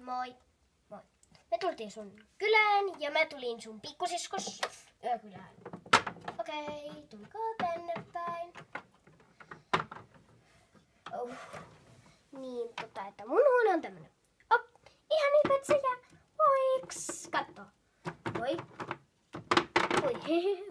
Moi. Moi. Me tultiin sun kylään ja mä tulin sun pikkusiskos kylään. Okei, tulkaa tänne päin. Oh. Niin, että mun huone on tämmönen. Oh, ihan niin petsejä. Voiks katso? Voi. Voi, hehe,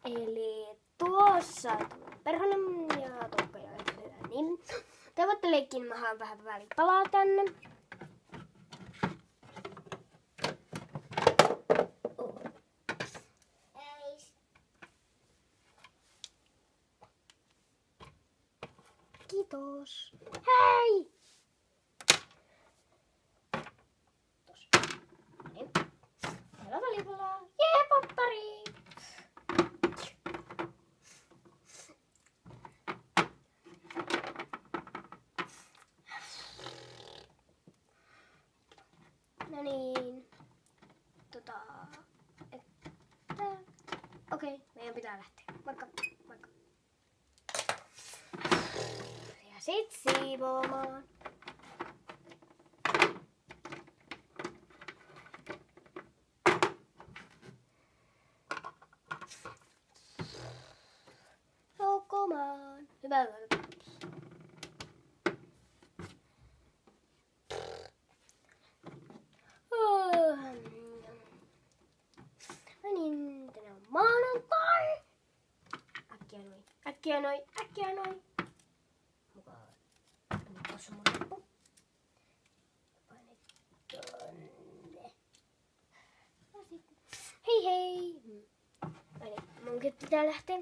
eli tuossa on perhonen ja Toukka ja Etelä, niin te voitte leikkiä, mä haan vähän välipalaa tänne. Kiitos. Hei! Tos. Niin. Täällä on välipalaa. Jee, poppari! No niin. Okei, meidän pitää lähteä. Moikka. Moikka. Ja sit siivoamaan. Roukkomaan. Hyvä. No niin, tänään on maanantai. Äkkiä noin. Mukaan. Nyt tossa mun lippu. Paine tonne. Ja sitten. Hei hei. No niin, munkin pitää lähteä.